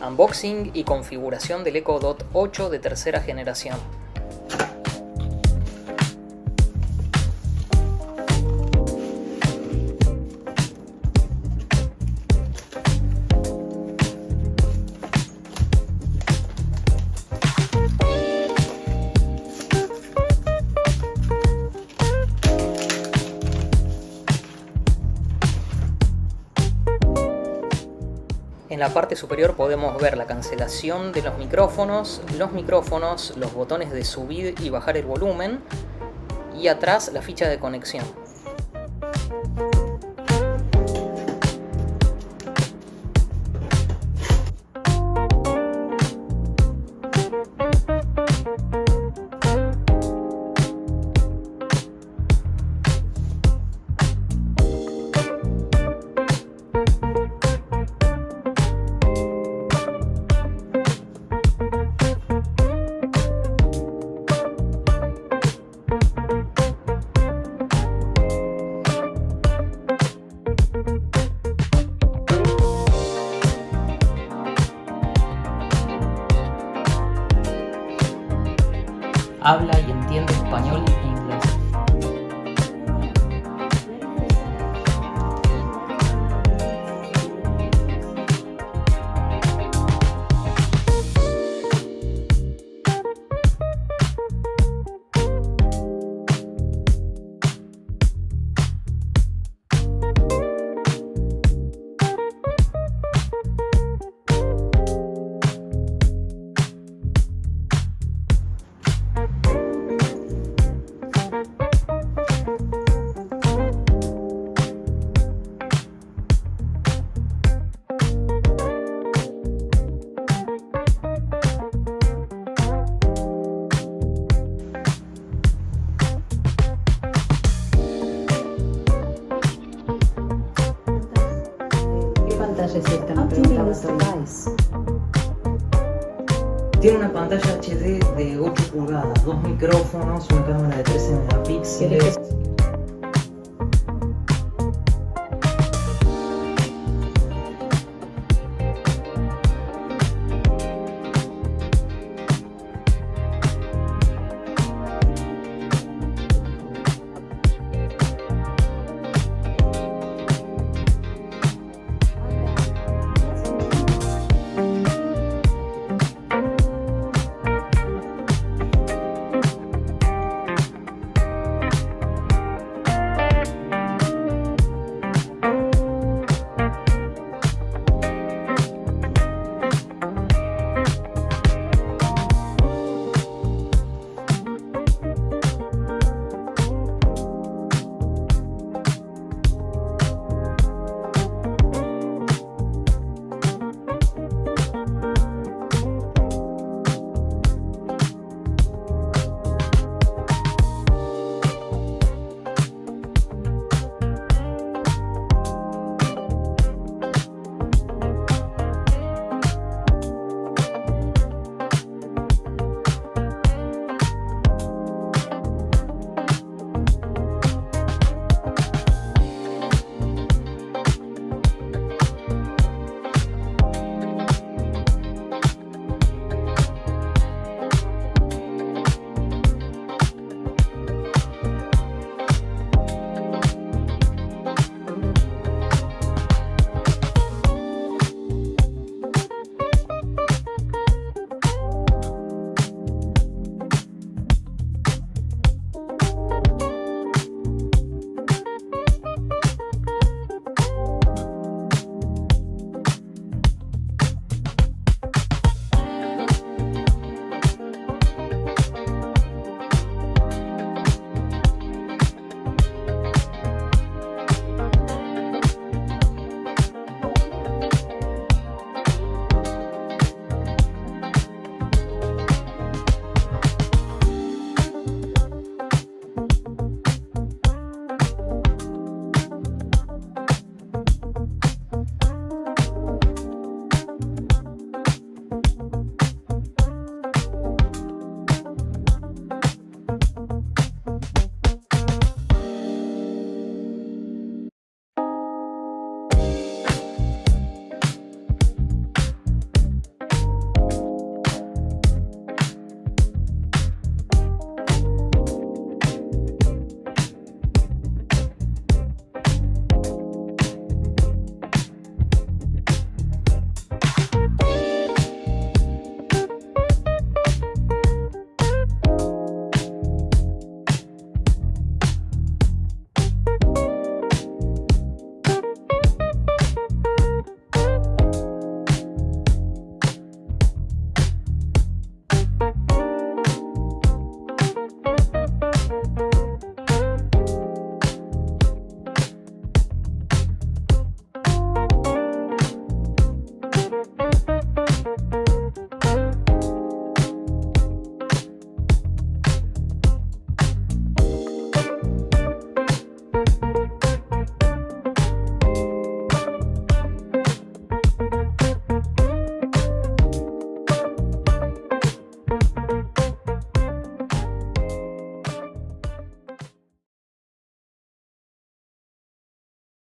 Unboxing y configuración del Echo Dot 8 de tercera generación. En la parte superior podemos ver la cancelación de los micrófonos, los botones de subir y bajar el volumen y atrás la ficha de conexión. Habla y entiende español e inglés. ¿Qué pantalla es esta? Me preguntaba Tomás. Tiene una pantalla HD de 8 pulgadas, dos micrófonos, una cámara de 13 megapíxeles.